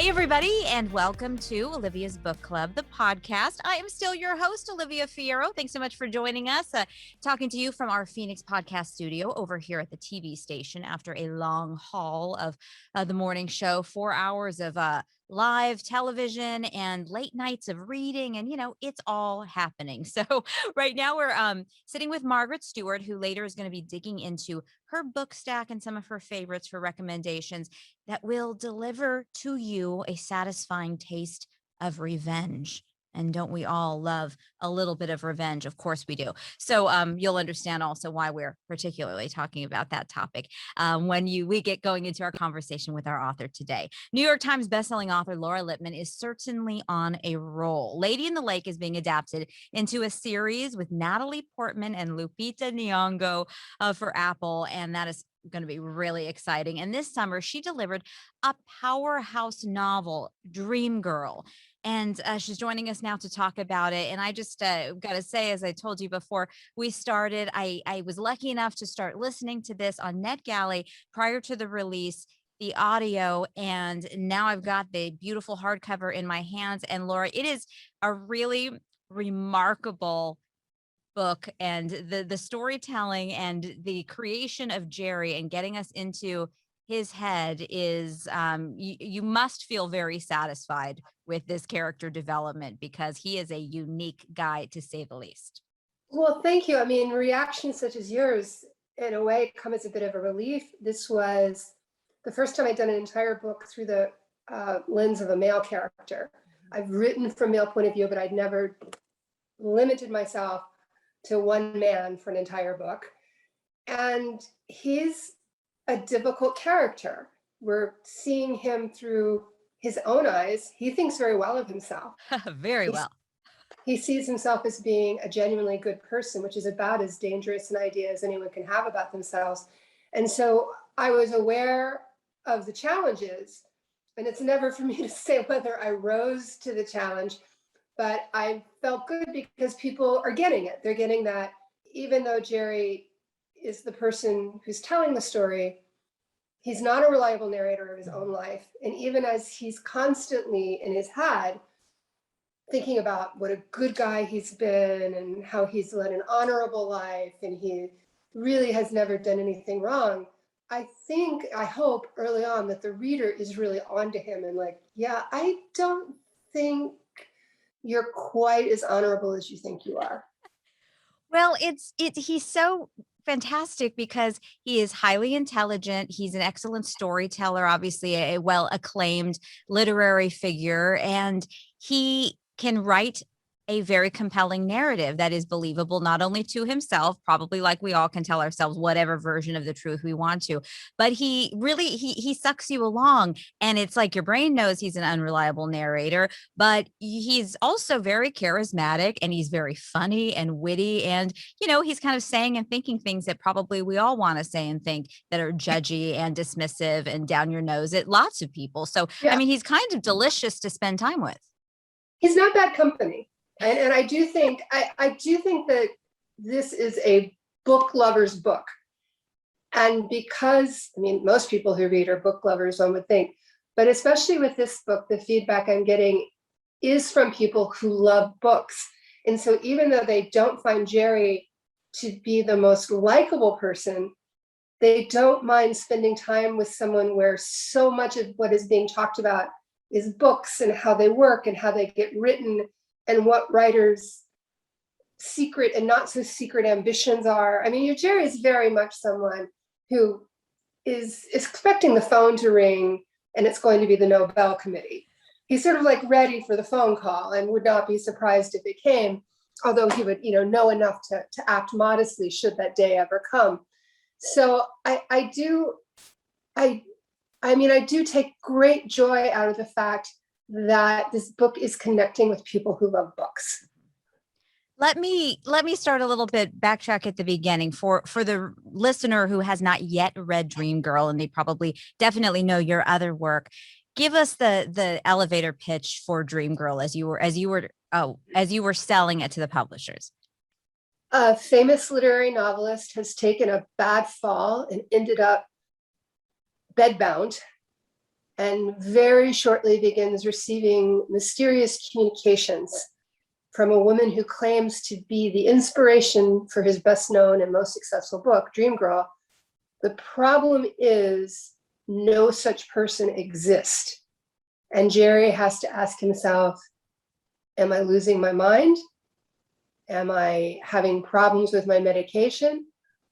everybody, and welcome to Olivia's Book Club, the podcast. I am still your host, Olivia Fierro. Thanks so much for joining us, talking to you from our Phoenix podcast studio over here at the TV station after a long haul of the morning show, 4 hours of live television and late nights of reading, and it's all happening. So right now we're sitting with Margaret Stewart, who later is going to be digging into her book stack and some of her favorites for recommendations that will deliver to you a satisfying taste of revenge. And don't we all love a little bit of revenge? Of course we do. So you'll understand also why we're particularly talking about that topic when we get going into our conversation with our author today. New York Times bestselling author Laura Lippman is certainly on a roll. Lady in the Lake is being adapted into a series with Natalie Portman and Lupita Nyong'o for Apple, and that is going to be really exciting. And this summer, she delivered a powerhouse novel, Dream Girl. And she's joining us now to talk about it. And I just got to say, as I told you before we started, I was lucky enough to start listening to this on NetGalley prior to the release, the audio, and now I've got the beautiful hardcover in my hands. And Laura, it is a really remarkable book, and the storytelling and the creation of Gerry and getting us into his head is you must feel very satisfied with this character development because he is a unique guy, to say the least. Well, thank you. I mean, reactions such as yours, in a way, come as a bit of a relief. This was the first time I'd done an entire book through the lens of a male character. I've written from male point of view, but I'd never limited myself to one man for an entire book. And he's a difficult character. We're seeing him through his own eyes. He thinks very well of himself. Very well. He sees himself as being a genuinely good person, which is about as dangerous an idea as anyone can have about themselves. And so I was aware of the challenges, and it's never for me to say whether I rose to the challenge, but I felt good because people are getting it. They're getting that even though Gerry is the person who's telling the story, he's not a reliable narrator of his own life. And even as he's constantly in his head thinking about what a good guy he's been and how he's led an honorable life and he really has never done anything wrong, I hope early on that the reader is really onto him and like, yeah, I don't think you're quite as honorable as you think you are. Well, he's so fantastic because he is highly intelligent. He's an excellent storyteller, obviously a well acclaimed literary figure, and he can write a very compelling narrative that is believable, not only to himself, probably like we all can tell ourselves whatever version of the truth we want to, but he really, he sucks you along. And it's like your brain knows he's an unreliable narrator, but he's also very charismatic and he's very funny and witty. And, he's kind of saying and thinking things that probably we all want to say and think that are judgy and dismissive and down your nose at lots of people. So, yeah. I mean, he's kind of delicious to spend time with. He's not bad company. And I do think that this is a book lover's book. And because, I mean, most people who read are book lovers, one would think, but especially with this book, the feedback I'm getting is from people who love books. And so even though they don't find Gerry to be the most likable person, they don't mind spending time with someone where so much of what is being talked about is books and how they work and how they get written and what writers' secret and not so secret ambitions are. I mean, Gerry is very much someone who is expecting the phone to ring and it's going to be the Nobel Committee. He's sort of like ready for the phone call and would not be surprised if it came, although he would, know enough to act modestly should that day ever come. So I do take great joy out of the fact that this book is connecting with people who love books. Let me start a little bit, backtrack at the beginning for the listener who has not yet read Dream Girl, and they probably definitely know your other work. Give us the elevator pitch for Dream Girl as you were selling it to the publishers. A famous literary novelist has taken a bad fall and ended up bedbound. and very shortly begins receiving mysterious communications from a woman who claims to be the inspiration for his best known and most successful book, Dream Girl. The problem is no such person exists. And Gerry has to ask himself, am I losing my mind? Am I having problems with my medication?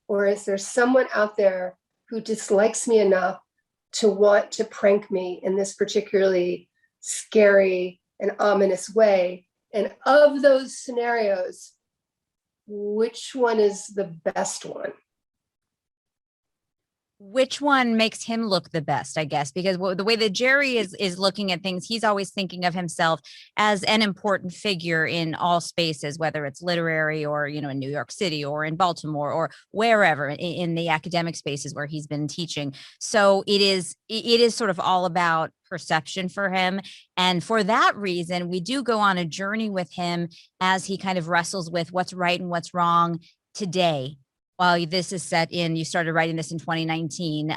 Or is there someone out there who dislikes me enough to want to prank me in this particularly scary and ominous way? And of those scenarios, which one is the best one? Which one makes him look the best, I guess, because the way that Gerry is looking at things, he's always thinking of himself as an important figure in all spaces, whether it's literary or, in New York City or in Baltimore or wherever in the academic spaces where he's been teaching. So it is sort of all about perception for him. And for that reason, we do go on a journey with him as he kind of wrestles with what's right and what's wrong today. Well, this is set in, you started writing this in 2019,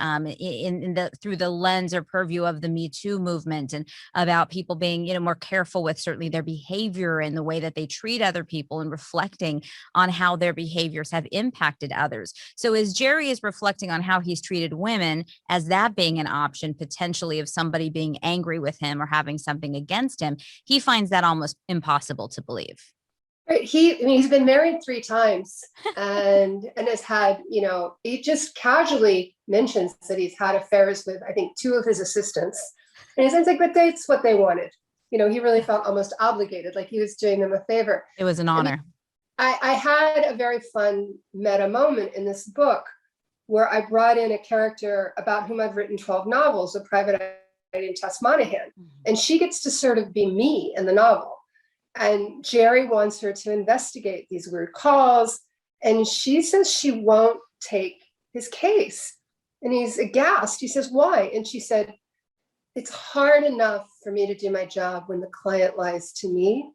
through the lens or purview of the Me Too movement, and about people being, more careful with certainly their behavior and the way that they treat other people, and reflecting on how their behaviors have impacted others. So as Gerry is reflecting on how he's treated women, as that being an option potentially of somebody being angry with him or having something against him, he finds that almost impossible to believe. He's been married 3 times and has had, he just casually mentions that he's had affairs with, I think, 2 of his assistants. And he says, like, but that's what they wanted. He really felt almost obligated, like he was doing them a favor. It was an honor. I had a very fun meta moment in this book where I brought in a character about whom I've written 12 novels, a private eye named Tess Monaughan. And she gets to sort of be me in the novel. And Gerry wants her to investigate these weird calls. And she says she won't take his case. And he's aghast. He says, why? And she said, it's hard enough for me to do my job when the client lies to me.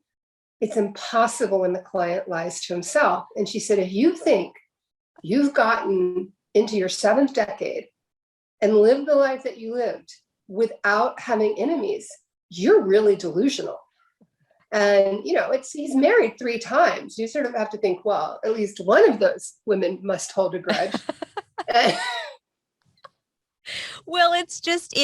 It's impossible when the client lies to himself. And she said, if you think you've gotten into your 7th decade and lived the life that you lived without having enemies, you're really delusional. And, he's married 3 times. You sort of have to think, well, at least one of those women must hold a grudge. Well, it's just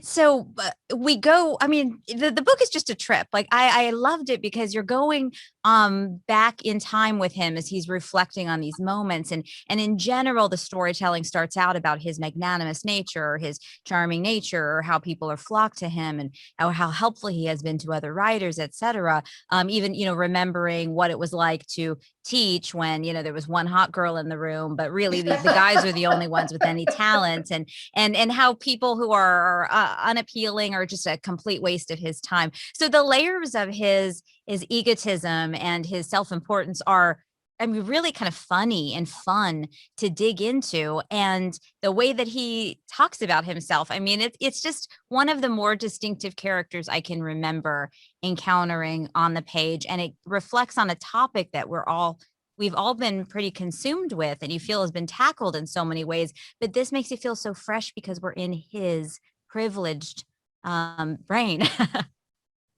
so we go, I mean, the book is just a trip. Like I loved it because you're going back in time with him as he's reflecting on these moments, and in general the storytelling starts out about his magnanimous nature, or his charming nature, or how people are flocked to him, and how helpful he has been to other writers, etc. Even remembering what it was like to teach when there was one hot girl in the room, but really the guys are the only ones with any talent, and how people who are unappealing are just a complete waste of his time. So the layers of his egotism and his self-importance are, I mean, really kind of funny and fun to dig into. And the way that he talks about himself, I mean, it's just one of the more distinctive characters I can remember encountering on the page. And it reflects on a topic that we've all been pretty consumed with, and you feel has been tackled in so many ways. But this makes you feel so fresh because we're in his privileged brain.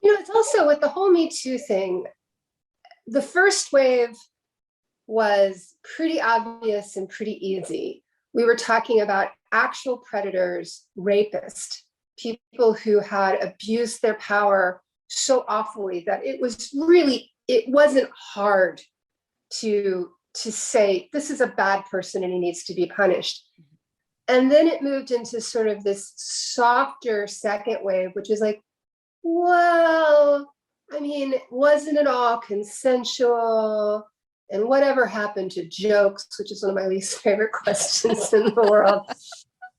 It's also with the whole Me Too thing, the first wave was pretty obvious and pretty easy. We were talking about actual predators, rapists, people who had abused their power so awfully that it wasn't hard to say, this is a bad person and he needs to be punished. And then it moved into sort of this softer second wave, which is like, well, I mean, wasn't it all consensual? And whatever happened to jokes, which is one of my least favorite questions in the world.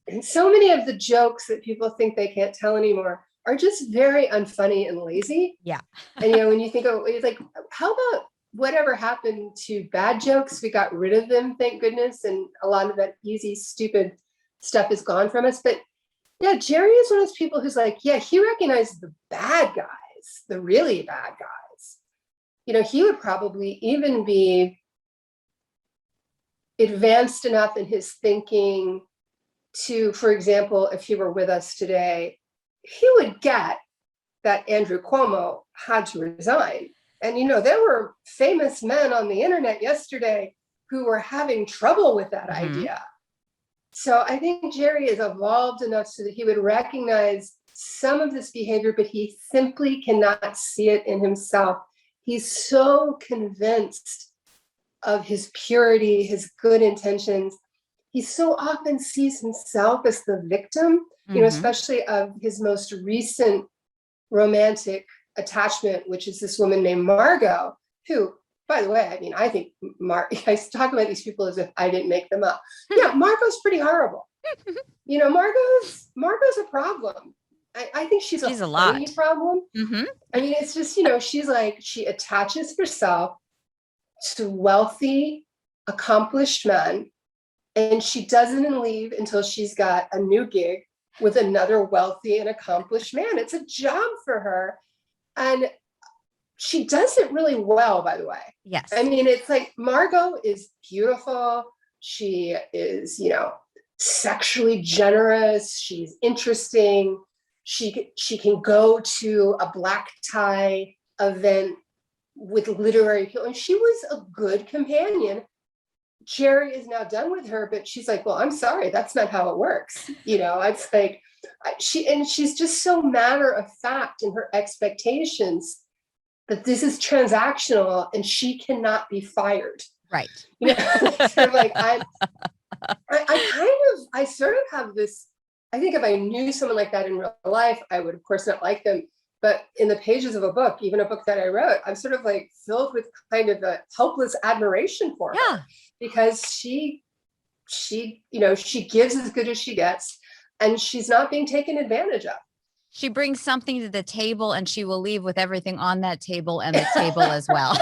And so many of the jokes that people think they can't tell anymore are just very unfunny and lazy. Yeah. And, when you think of it's like, how about whatever happened to bad jokes? We got rid of them, thank goodness. And a lot of that easy, stupid stuff is gone from us. But yeah, Gerry is one of those people who's like, yeah, he recognizes the bad guys, the really bad guys. He would probably even be advanced enough in his thinking to, for example, if he were with us today, he would get that Andrew Cuomo had to resign. And, there were famous men on the internet yesterday who were having trouble with that idea. So I think Gerry is evolved enough so that he would recognize some of this behavior, but he simply cannot see it in himself. He's so convinced of his purity, his good intentions. He so often sees himself as the victim, especially of his most recent romantic attachment, which is this woman named Margot, who, by the way, I mean, I think I talk about these people as if I didn't make them up. Yeah, Margot's pretty horrible. Margot's a problem. I think she's a funny problem. I mean, it's just, she's like, she attaches herself to wealthy, accomplished men, and she doesn't leave until she's got a new gig with another wealthy and accomplished man. It's a job for her. And she does it really well, by the way. Yes. I mean, it's like Margot is beautiful. She is, sexually generous. She's interesting. She can go to a black tie event with literary people. And she was a good companion. Gerry is now done with her, but she's like, well, I'm sorry, that's not how it works. It's like, she's just so matter of fact in her expectations that this is transactional and she cannot be fired. Right. Sort of like I sort of have this, I think if I knew someone like that in real life, I would of course not like them. But in the pages of a book, even a book that I wrote, I'm sort of like filled with kind of a helpless admiration for her, because she gives as good as she gets, and she's not being taken advantage of. She brings something to the table and she will leave with everything on that table and the table as well.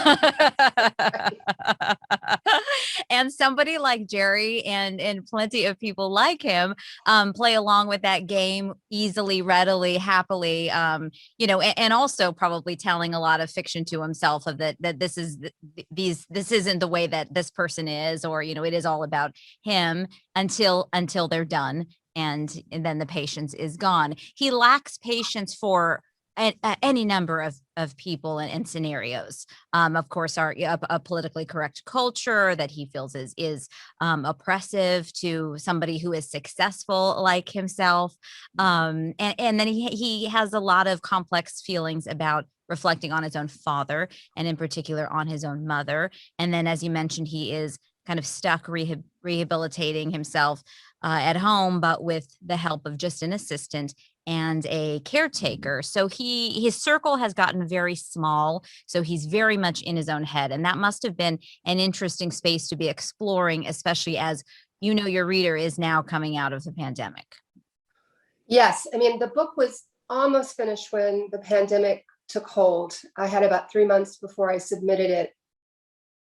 And somebody like Gerry and plenty of people like him play along with that game easily, readily, happily, and also probably telling a lot of fiction to himself of that this isn't the way that this person is, or, it is all about him until they're done. And then the patience is gone. He lacks patience for any number of people and scenarios. Of course, a politically correct culture that he feels is oppressive to somebody who is successful like himself. And then he has a lot of complex feelings about reflecting on his own father, and in particular on his own mother. And then, as you mentioned, he is kind of stuck rehabilitating himself at home, but with the help of just an assistant and a caretaker. So his circle has gotten very small. So he's very much in his own head. And that must have been an interesting space to be exploring, especially as your reader is now coming out of the pandemic. Yes. I mean, the book was almost finished when the pandemic took hold. I had about 3 months before I submitted it.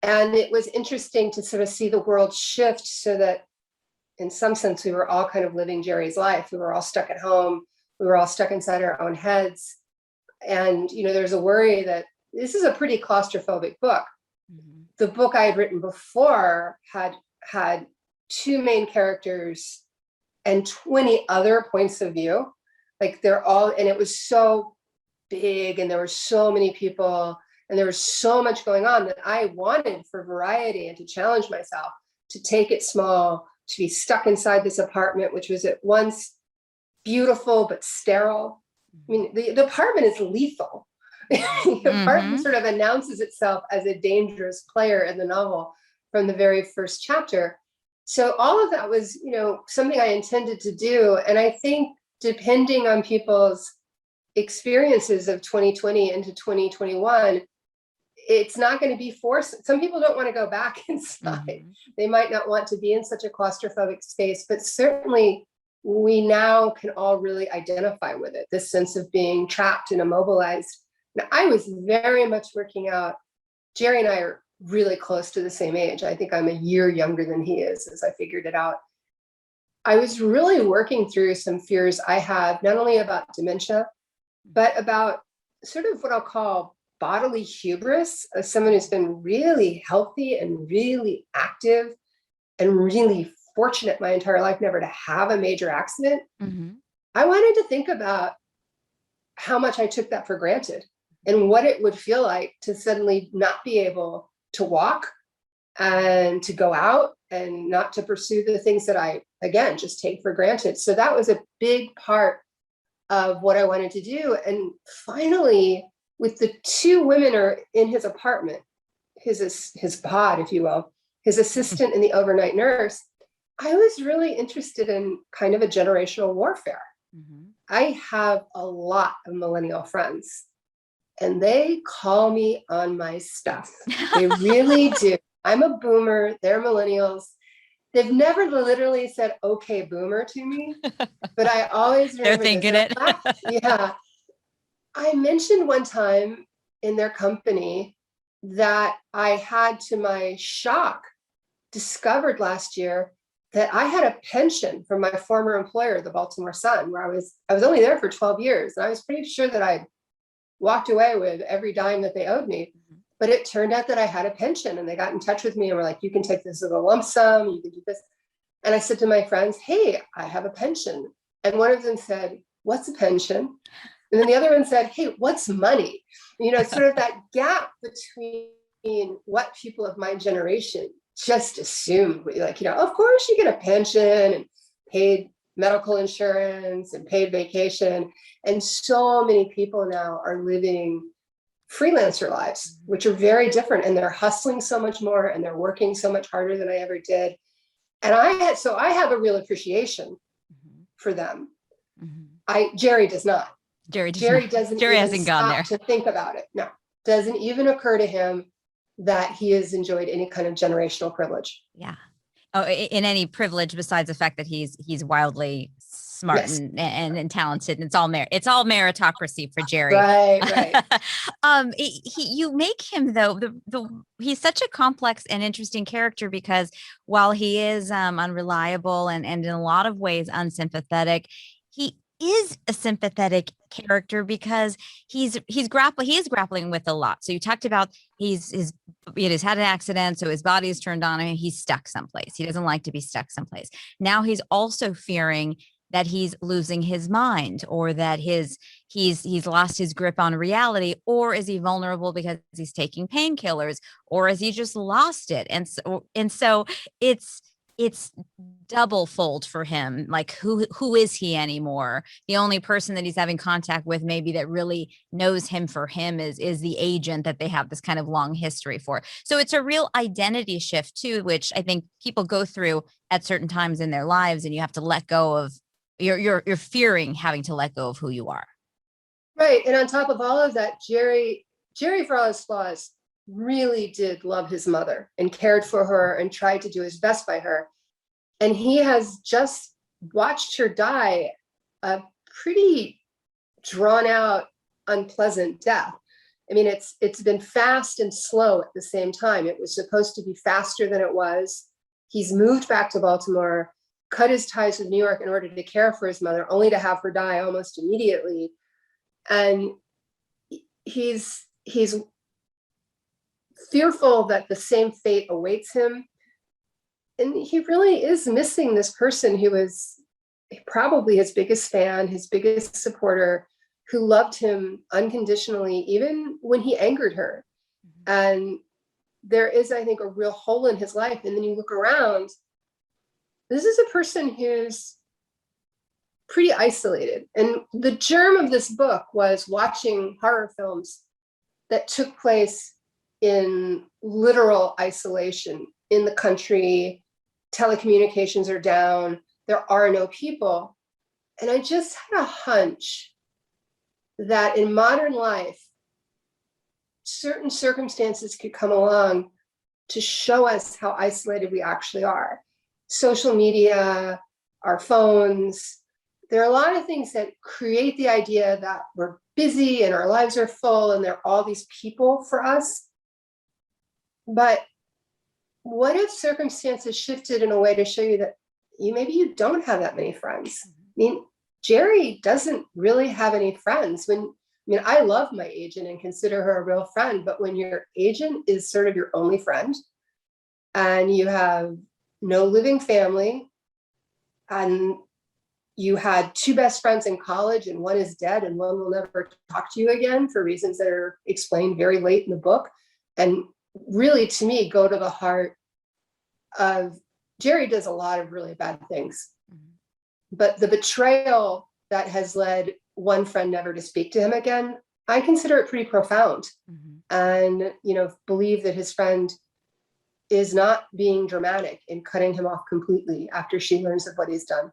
And it was interesting to sort of see the world shift so that in some sense, we were all kind of living Gerry's life. We were all stuck at home. We were all stuck inside our own heads. And, there's a worry that this is a pretty claustrophobic book. Mm-hmm. The book I had written before had 2 main characters and 20 other points of view. Like and it was so big, and there were so many people, and there was so much going on that I wanted for variety and to challenge myself, to take it small, to be stuck inside this apartment, which was at once beautiful but sterile. I mean, the apartment is lethal. The apartment sort of announces itself as a dangerous player in the novel from the very first chapter. So all of that was, something I intended to do. And I think depending on people's experiences of 2020 into 2021, it's not going to be forced. Some people don't want to go back inside. Mm-hmm. They might not want to be in such a claustrophobic space, but certainly we now can all really identify with it, this sense of being trapped and immobilized. Now, I was very much working out. Gerry and I are really close to the same age. I think I'm a year younger than he is, as I figured it out. I was really working through some fears I have, not only about dementia, but about sort of what I'll call bodily hubris, as someone who's been really healthy and really active and really fortunate my entire life never to have a major accident. Mm-hmm. I wanted to think about how much I took that for granted and what it would feel like to suddenly not be able to walk and to go out and not to pursue the things that I, again, just take for granted. So that was a big part of what I wanted to do. And finally, with the two women are in his apartment, his pod, if you will, his assistant and the overnight nurse, I was really interested in kind of a generational warfare. Mm-hmm. I have a lot of millennial friends, and they call me on my stuff. They really do. I'm a boomer. They're millennials. They've never literally said, okay, boomer to me, but I always remember they're thinking it. Yeah. I mentioned one time in their company that I had, to my shock, discovered last year that I had a pension from my former employer, the Baltimore Sun, where I was only there for 12 years. And I was pretty sure that I walked away with every dime that they owed me. But it turned out that I had a pension, and they got in touch with me and were like, you can take this as a lump sum, you can do this. And I said to my friends, hey, I have a pension. And one of them said, what's a pension? And then the other one said, hey, what's money? You know, sort of that gap between what people of my generation just assumed, like, you know, of course you get a pension and paid medical insurance and paid vacation. And so many people now are living freelancer lives, which are very different, and they're hustling so much more and they're working so much harder than I ever did. And I have a real appreciation for them. Gerry does not. Gerry hasn't gone there to think about it. No, doesn't even occur to him that he has enjoyed any kind of generational privilege. Yeah. Oh, in any privilege besides the fact that he's wildly smart, yes, and talented, and it's all meritocracy for Gerry. Right. You make him, though, he's such a complex and interesting character, because while he is unreliable and in a lot of ways unsympathetic, he is a sympathetic character because he is grappling with a lot. So you talked about he's had an accident, so his body is turned on and he's stuck someplace. He doesn't like to be stuck someplace. Now he's also fearing that he's losing his mind, or that he's lost his grip on reality, or is he vulnerable because he's taking painkillers, or is he just lost it? And so it's double fold for him. Like, who is he anymore? The only person that he's having contact with, maybe, that really knows him for him is the agent that they have this kind of long history for. So it's a real identity shift too, which I think people go through at certain times in their lives, and you have to let go of, you're fearing having to let go of who you are. Right. And on top of all of that, Gerry, for all his flaws, really did love his mother and cared for her and tried to do his best by her. And he has just watched her die a pretty drawn out, unpleasant death. I mean, it's been fast and slow at the same time. It was supposed to be faster than it was. He's moved back to Baltimore, cut his ties with New York in order to care for his mother, only to have her die almost immediately. And he's fearful that the same fate awaits him. And he really is missing this person who is probably his biggest fan, his biggest supporter, who loved him unconditionally, even when he angered her. And there is, I think, a real hole in his life. And then you look around, this is a person who's pretty isolated. And the germ of this book was watching horror films that took place in literal isolation in the country. Telecommunications are down. There are no people. And I just had a hunch that in modern life, certain circumstances could come along to show us how isolated we actually are. Social media, our phones, there are a lot of things that create the idea that we're busy and our lives are full and there are all these people for us. But what if circumstances shifted in a way to show you that maybe you don't have that many friends? I mean, Gerry doesn't really have any friends. I love my agent and consider her a real friend, but when your agent is sort of your only friend and you have no living family and you had two best friends in college and one is dead and one will never talk to you again for reasons that are explained very late in the book. And really, to me, go to the heart of Gerry does a lot of really bad things, but the betrayal that has led one friend never to speak to him again, I consider it pretty profound. And, believe that his friend is not being dramatic in cutting him off completely after she learns of what he's done.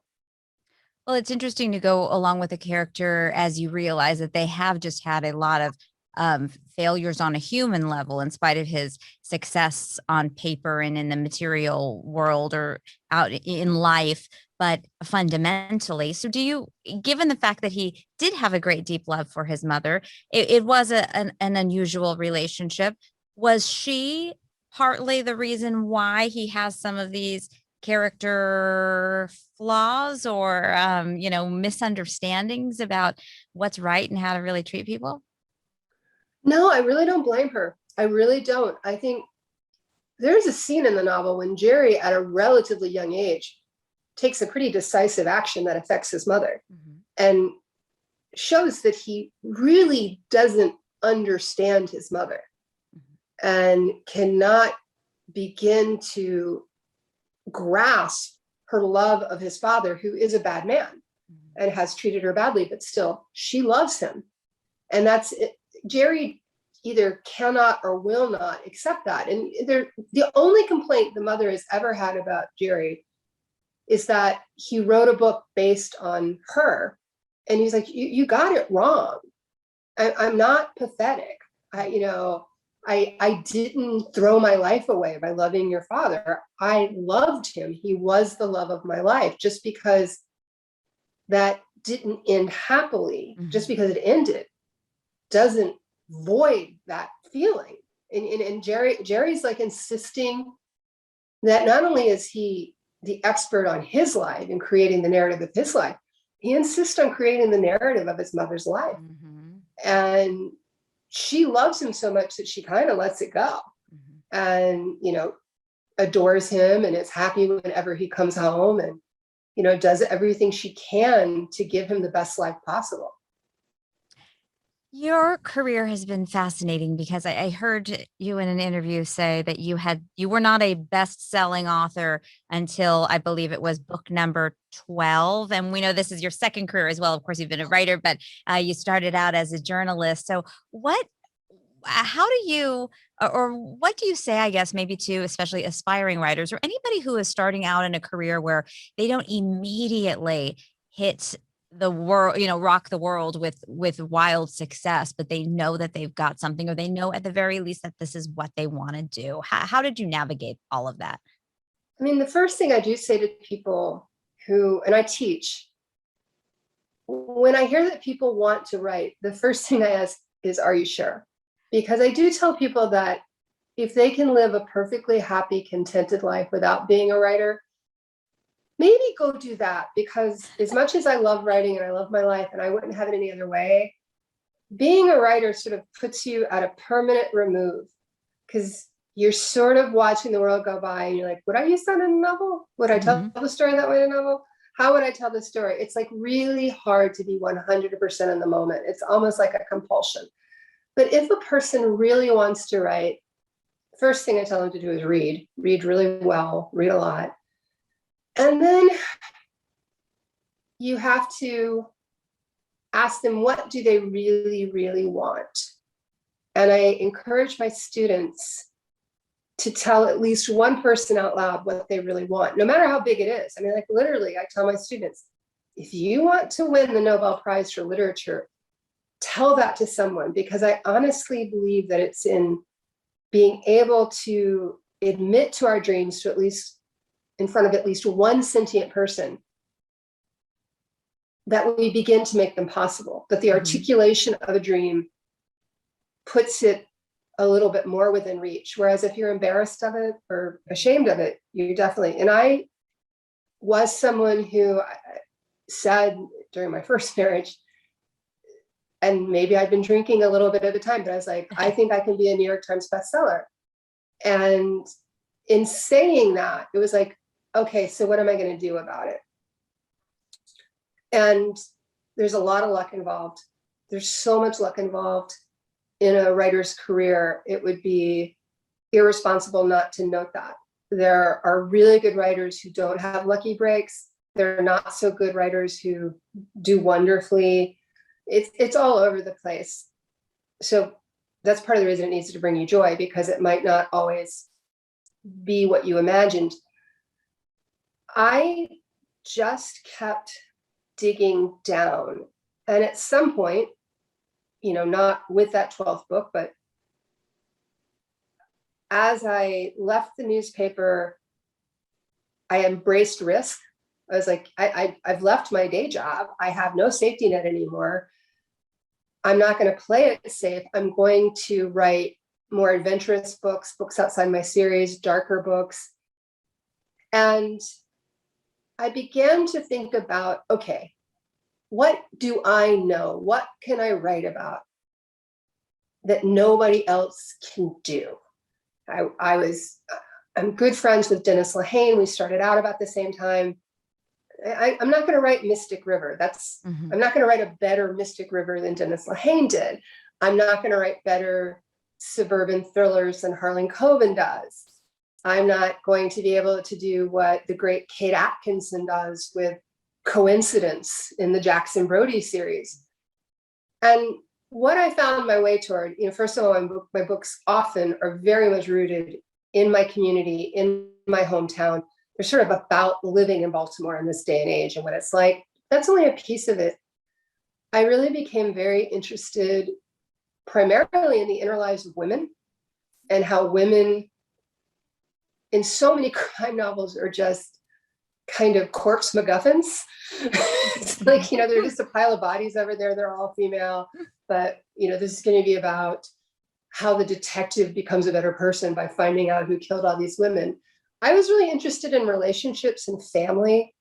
Well, it's interesting to go along with the character as you realize that they have just had a lot of failures on a human level, in spite of his success on paper and in the material world or out in life, but fundamentally. So given the fact that he did have a great deep love for his mother, it was an unusual relationship. Was she partly the reason why he has some of these character flaws or misunderstandings about what's right and how to really treat people? No, I really don't blame her. I really don't. I think there's a scene in the novel when Gerry, at a relatively young age, takes a pretty decisive action that affects his mother and shows that he really doesn't understand his mother and cannot begin to grasp her love of his father, who is a bad man and has treated her badly, but still she loves him. And that's it. Gerry either cannot or will not accept that. And the only complaint the mother has ever had about Gerry is that he wrote a book based on her. And he's like, you got it wrong. I'm not pathetic. I didn't throw my life away by loving your father. I loved him. He was the love of my life. Just because that didn't end happily, just because it ended, doesn't void that feeling. And Gerry's like insisting that not only is he the expert on his life and creating the narrative of his life, he insists on creating the narrative of his mother's life. And she loves him so much that she kind of lets it go and, adores him and is happy whenever he comes home and, does everything she can to give him the best life possible. Your career has been fascinating because I heard you in an interview say that you were not a best-selling author until I believe it was book number 12. And we know this is your second career as well. Of course, you've been a writer, but you started out as a journalist. So how do you, or what do you say, I guess, maybe to especially aspiring writers or anybody who is starting out in a career where they don't immediately hit the world, rock the world with wild success, but they know that they've got something, or they know at the very least that this is what they want to do? How did you navigate all of that? I mean, the first thing I do say to people and I teach, when I hear that people want to write, the first thing I ask is, are you sure? Because I do tell people that if they can live a perfectly happy, contented life without being a writer, maybe go do that. Because as much as I love writing and I love my life and I wouldn't have it any other way, being a writer sort of puts you at a permanent remove, because you're sort of watching the world go by and you're like, would I use that in a novel? Would I tell the story that way in a novel? How would I tell the story? It's like really hard to be 100% in the moment. It's almost like a compulsion. But if a person really wants to write, first thing I tell them to do is read really well, read a lot. And then you have to ask them, what do they really, really want? And I encourage my students to tell at least one person out loud what they really want, no matter how big it is. I mean, like literally, I tell my students, if you want to win the Nobel Prize for Literature, tell that to someone, because I honestly believe that it's in being able to admit to our dreams, to at least in front of at least one sentient person, that we begin to make them possible, that the articulation of a dream puts it a little bit more within reach. Whereas if you're embarrassed of it or ashamed of it, you definitely, and I was someone who said during my first marriage, and maybe I'd been drinking a little bit at a time, but I was like, I think I can be a New York Times bestseller. And in saying that, it was like, okay, so what am I going to do about it? And there's a lot of luck involved. There's so much luck involved in a writer's career. It would be irresponsible not to note that. There are really good writers who don't have lucky breaks. There are not so good writers who do wonderfully. It's all over the place. So that's part of the reason it needs to bring you joy, because it might not always be what you imagined. I just kept digging down. And at some point, not with that 12th book, but as I left the newspaper, I embraced risk. I was like, I've left my day job. I have no safety net anymore. I'm not going to play it safe. I'm going to write more adventurous books, books outside my series, darker books. And I began to think about, okay, what do I know? What can I write about that nobody else can do? I'm good friends with Dennis Lehane. We started out about the same time. I'm not going to write Mystic River. I'm not going to write a better Mystic River than Dennis Lehane did. I'm not going to write better suburban thrillers than Harlan Coben does. I'm not going to be able to do what the great Kate Atkinson does with Coincidence in the Jackson Brodie series. And what I found my way toward, first of all, my books often are very much rooted in my community, in my hometown. They're sort of about living in Baltimore in this day and age and what it's like. That's only a piece of it. I really became very interested primarily in the inner lives of women and how women in so many crime novels are just kind of corpse MacGuffins. It's like, they're just a pile of bodies over there. They're all female, but this is going to be about how the detective becomes a better person by finding out who killed all these women. I was really interested in relationships and family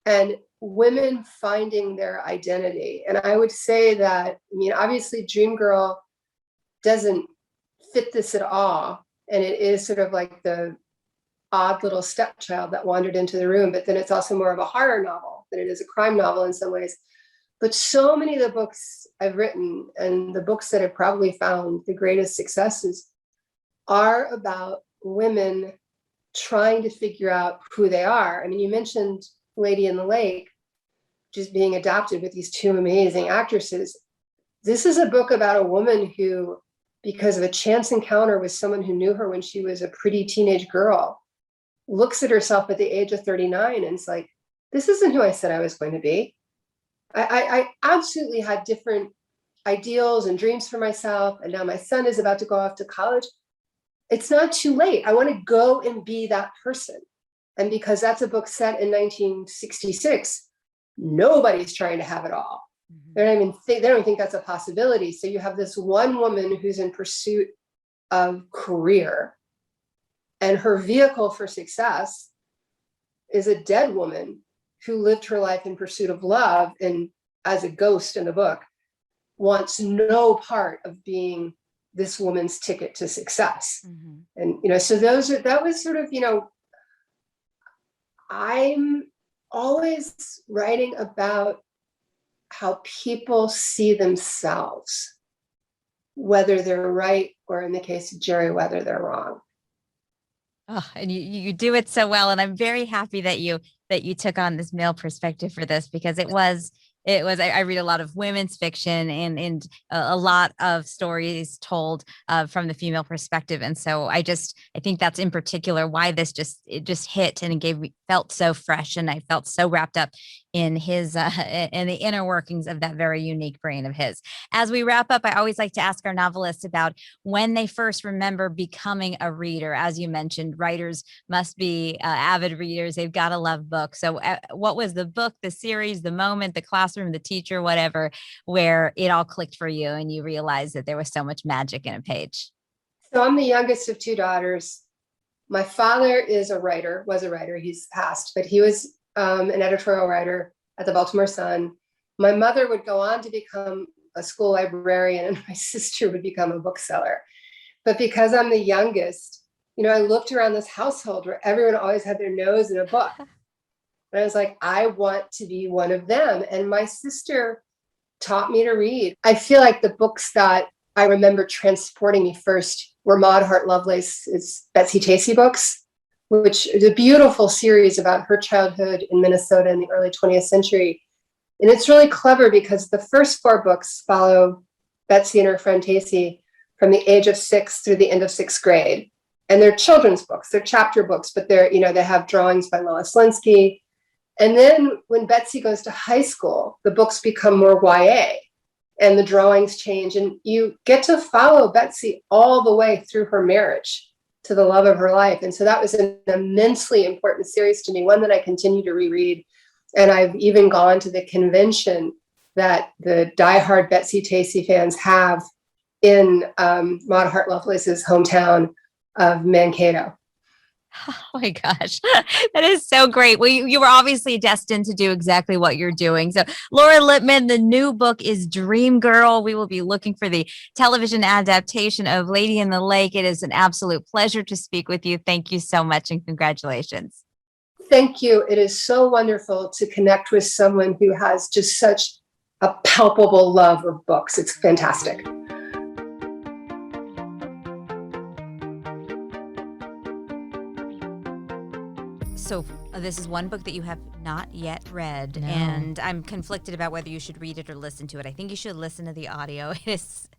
and women finding their identity. And I would say that, obviously Dream Girl doesn't fit this at all. And it is sort of like the odd little stepchild that wandered into the room, but then it's also more of a horror novel than it is a crime novel in some ways. But so many of the books I've written and the books that have probably found the greatest successes are about women trying to figure out who they are. You mentioned Lady in the Lake just being adopted with these two amazing actresses. This is a book about a woman who, because of a chance encounter with someone who knew her when she was a pretty teenage girl, looks at herself at the age of 39 and it's like, this isn't who I said I was going to be. I absolutely had different ideals and dreams for myself. And now my son is about to go off to college. It's not too late. I want to go and be that person. And because that's a book set in 1966, nobody's trying to have it all. They don't even think that's a possibility. So you have this one woman who's in pursuit of career, and her vehicle for success is a dead woman who lived her life in pursuit of love, and as a ghost in the book, wants no part of being this woman's ticket to success. And so that was sort of, I'm always writing about how people see themselves, whether they're right, or in the case of Gerry, whether they're wrong. Oh, and you do it so well. And I'm very happy that you took on this male perspective for this, because it was, I read a lot of women's fiction and a lot of stories told from the female perspective. And so I think that's in particular why it just hit, and it felt so fresh. And I felt so wrapped up in his, in the inner workings of that very unique brain of his. As we wrap up, I always like to ask our novelists about when they first remember becoming a reader. As you mentioned, writers must be avid readers. They've got to love books. So what was the book, the series, the moment, the classroom, the teacher, whatever, where it all clicked for you and you realized that there was so much magic in a page? So I'm the youngest of two daughters. My father was a writer. He's passed, but he was an editorial writer at the Baltimore Sun. My mother would go on to become a school librarian, and my sister would become a bookseller. But because I'm the youngest, I looked around this household where everyone always had their nose in a book. And I was like, I want to be one of them. And my sister taught me to read. I feel like the books that I remember transporting me first were Maud Hart Lovelace's Betsy Tacy books, which is a beautiful series about her childhood in Minnesota in the early 20th century. And it's really clever because the first 4 books follow Betsy and her friend Tacy from the age of 6 through the end of 6th grade. And they're children's books, they're chapter books, but they have drawings by Lois Linsky. And then when Betsy goes to high school, the books become more YA and the drawings change. And you get to follow Betsy all the way through her marriage to the love of her life. And so that was an immensely important series to me, one that I continue to reread. And I've even gone to the convention that the diehard Betsy Tacy fans have in Maud Hart Lovelace's hometown of Mankato. Oh my gosh, that is so great. Well, you were obviously destined to do exactly what you're doing. So Laura Lippman, the new book is Dream Girl. We will be looking for the television adaptation of Lady in the Lake. It is an absolute pleasure to speak with you. Thank you so much and congratulations. Thank you. It is so wonderful to connect with someone who has just such a palpable love of books. It's fantastic. So this is one book that you have not yet read, No. and I'm conflicted about whether you should read it or listen to it. I think you should listen to the audio. It's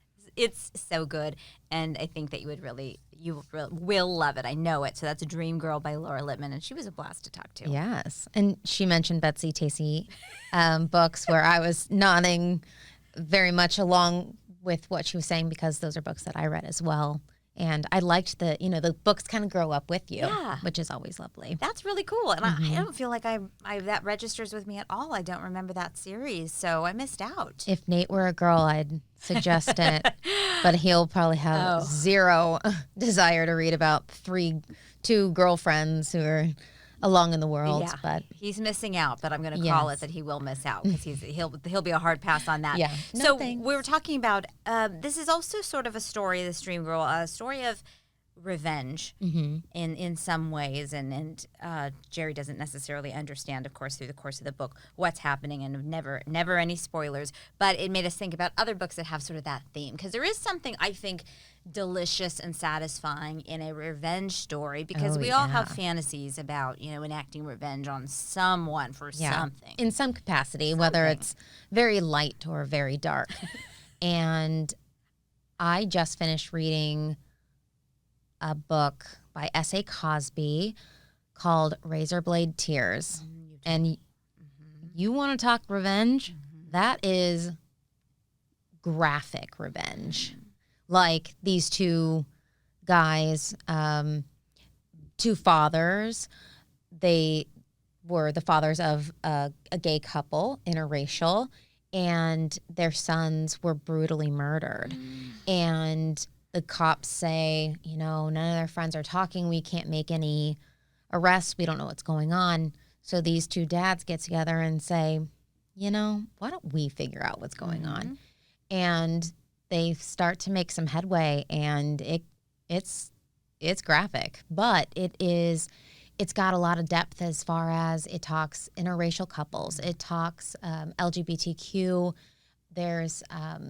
so good, and I think that you will love it. I know it. So that's a Dream Girl by Laura Lippman, and she was a blast to talk to. Yes. And she mentioned Betsy Tacy books where I was nodding very much along with what she was saying because those are books that I read as well. And I liked the books kind of grow up with you, which is always lovely. That's really cool. And I don't feel like I that registers with me at all. I don't remember that series, so I missed out. If Nate were a girl, I'd suggest it, but he'll probably have zero desire to read about two girlfriends who are along in the world. Yeah, but he's missing out, but I'm going to call it that he will miss out because he'll be a hard pass on that. Yeah. So we were talking about this is also sort of a story, this Dream Girl, a story of revenge in some ways, and Gerry doesn't necessarily understand, of course, through the course of the book what's happening, and never any spoilers. But it made us think about other books that have sort of that theme, because there is something I think delicious and satisfying in a revenge story, because we all have fantasies about enacting revenge on someone for something in some capacity, whether it's very light or very dark. And I just finished reading a book by S.A. Cosby called Razorblade Tears. And you want to talk revenge? That is graphic revenge. Like these two guys, two fathers, they were the fathers of a gay couple, interracial, and their sons were brutally murdered. And the cops say, none of their friends are talking. We can't make any arrests. We don't know what's going on. So these two dads get together and say, why don't we figure out what's going on? And they start to make some headway, and it's graphic, but it's got a lot of depth as far as it talks interracial couples. It talks LGBTQ. There's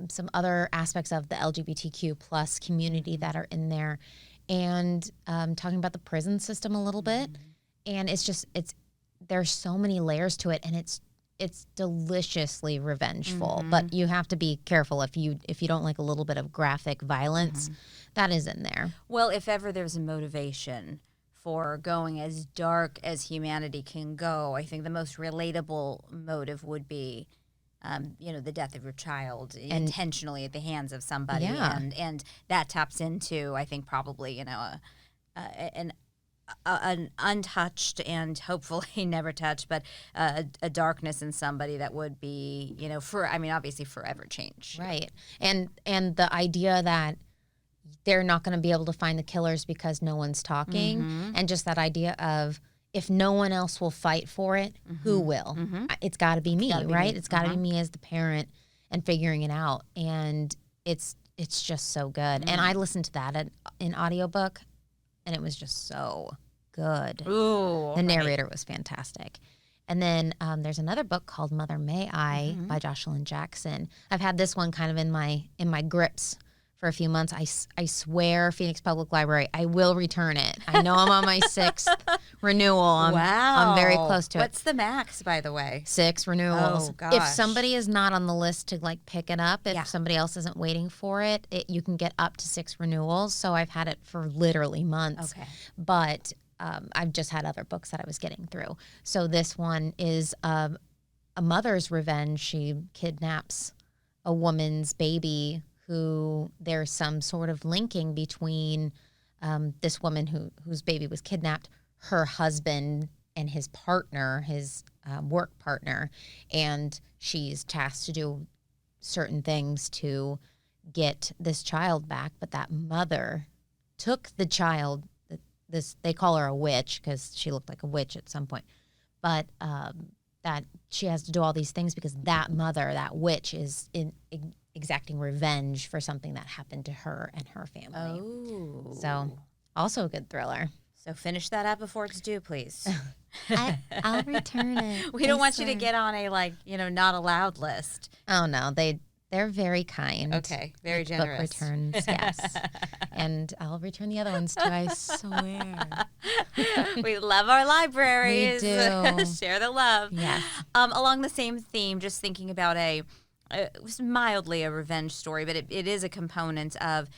some other aspects of the LGBTQ plus community that are in there, and talking about the prison system a little bit. And there's so many layers to it, and it's deliciously revengeful. But you have to be careful if you don't like a little bit of graphic violence. That is in there. Well, if ever there's a motivation for going as dark as humanity can go, I think the most relatable motive would be the death of your child intentionally at the hands of somebody. And that taps into, I think, probably, an untouched and hopefully never touched, but a darkness in somebody that would be, obviously forever change. Right. And the idea that they're not going to be able to find the killers because no one's talking, and just that idea of, if no one else will fight for it, who will? It's got to be me, right? It's got to be me as the parent and figuring it out. And it's just so good. And I listened to that in audiobook, and it was just so good. Ooh, the narrator was fantastic. And then there's another book called Mother May I by Jocelyn Jackson. I've had this one kind of in my grips for a few months. I swear, Phoenix Public Library, I will return it. I know I'm on my 6th renewal. I'm very close to it. What's the max, by the way? 6 renewals. Oh, gosh. If somebody is not on the list to like pick it up, if somebody else isn't waiting for it, you can get up to 6 renewals. So I've had it for literally months. Okay. But I've just had other books that I was getting through. So this one is a mother's revenge. She kidnaps a woman's baby who there's some sort of linking between this woman whose baby was kidnapped, her husband and his partner, his work partner, and she's tasked to do certain things to get this child back. But that mother took the child. They call her a witch because she looked like a witch at some point, but that she has to do all these things because that mother, that witch, is exacting revenge for something that happened to her and her family. Oh. So also a good thriller. So finish that up before it's due, please. I'll return it. We don't want you to get on a not allowed list. Oh no, they're very kind. Okay, very generous. Book returns, yes. And I'll return the other ones too, I swear. We love our libraries. We do. Share the love. Yes. Along the same theme, just thinking about it was mildly a revenge story, but it is a component of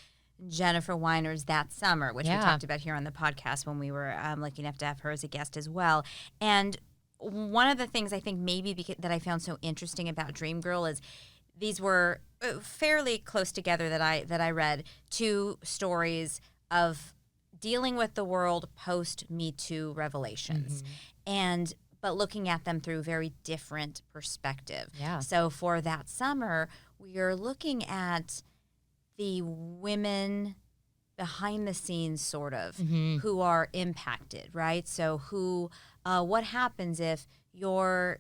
Jennifer Weiner's That Summer, which we talked about here on the podcast when we were lucky enough to have her as a guest as well. And one of the things I think that I found so interesting about Dreamgirl is these were fairly close together that I read, 2 stories of dealing with the world post Me Too revelations, but looking at them through very different perspective. Yeah. So for That Summer, we are looking at the women behind the scenes, sort of, who are impacted, right? So what happens if your,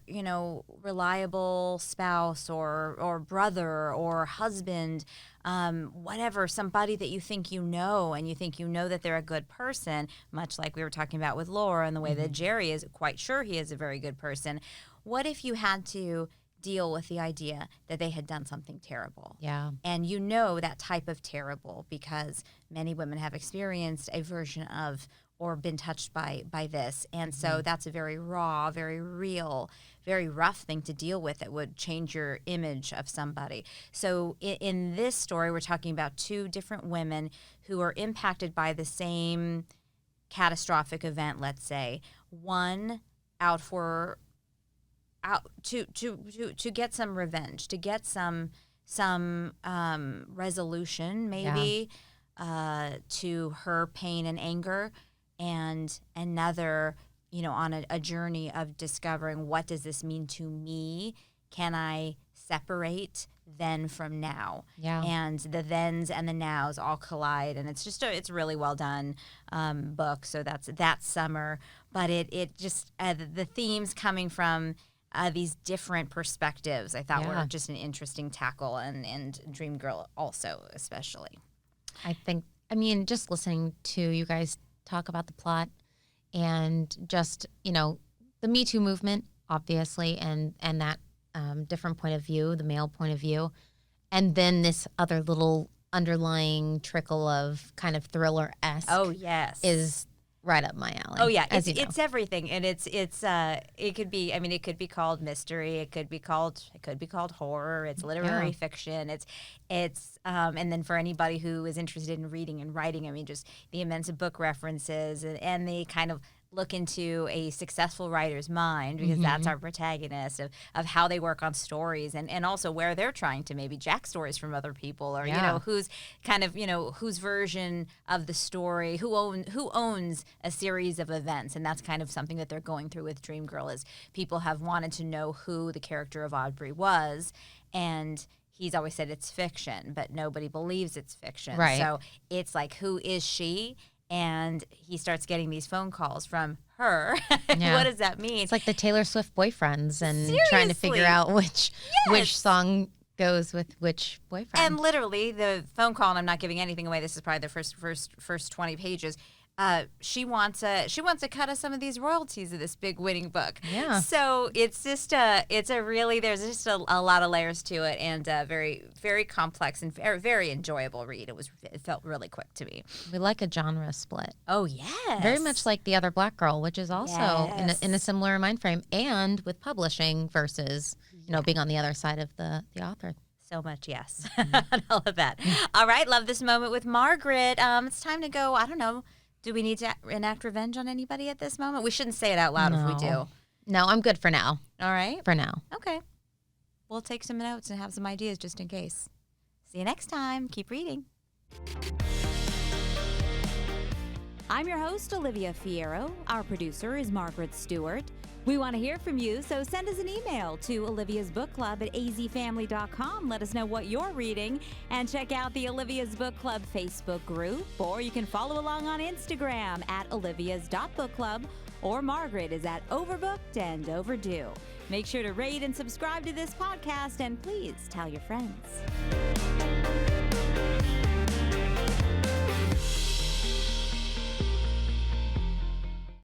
reliable spouse or brother or husband, whatever, somebody that you think and you think that they're a good person, much like we were talking about with Laura and the way that Gerry is quite sure he is a very good person. What if you had to deal with the idea that they had done something terrible? Yeah. And that type of terrible because many women have experienced a version of or been touched by this. And so that's a very raw, very real, very rough thing to deal with that would change your image of somebody. So in this story, we're talking about 2 different women who are impacted by the same catastrophic event, let's say. One out to get some revenge, to get some resolution, maybe, to her pain and anger, and another, on a journey of discovering, what does this mean to me? Can I separate then from now? Yeah. And the thens and the nows all collide, and it's it's a really well done book. So that's That Summer, but it just the themes coming from these different perspectives, I thought were just an interesting tackle, and Dreamgirl also especially. Just listening to you guys talk about the plot and just, the Me Too movement, obviously, and that different point of view, the male point of view, and then this other little underlying trickle of kind of thriller-esque. Oh, yes. Is right up my alley. Oh yeah, it's everything, and it could be. it could be called mystery. It could be called horror. It's literary fiction. It's and then for anybody who is interested in reading and writing, just the immense book references and the kind of look into a successful writer's mind, because that's our protagonist of how they work on stories and also where they're trying to maybe jack stories from other people, or who's kind of whose version of the story, who owns a series of events. And that's kind of something that they're going through with Dreamgirl, is people have wanted to know who the character of Aubrey was, and he's always said it's fiction, but nobody believes it's fiction. Right. So it's like, who is she? And he starts getting these phone calls from her. Yeah. What does that mean? It's like the Taylor Swift boyfriends and Seriously. trying to figure out which song goes with which boyfriend. And literally the phone call, and I'm not giving anything away, this is probably the first 20 pages, she wants a cut of some of these royalties of this big winning book. Yeah. So it's just there's just a lot of layers to it, and very, very complex and very, very enjoyable read. It felt really quick to me. We like a genre split. Oh yes, Very much like The Other Black Girl, which is also Yes. in a similar mind frame, and with publishing versus being on the other side of the author. So much, yes. All of that. All right, love this moment with Margaret. It's time to go. I don't know. Do we need to enact revenge on anybody at this moment? We shouldn't say it out loud if we do. No, I'm good for now. All right. For now. Okay. We'll take some notes and have some ideas just in case. See you next time. Keep reading. I'm your host, Olivia Fierro. Our producer is Margaret Stewart. We want to hear from you, so send us an email to oliviasbookclub@azfamily.com. Let us know what you're reading, and check out the Olivia's Book Club Facebook group, or you can follow along on Instagram at olivias.bookclub, or Margaret is at Overbooked and Overdue. Make sure to rate and subscribe to this podcast, and please tell your friends.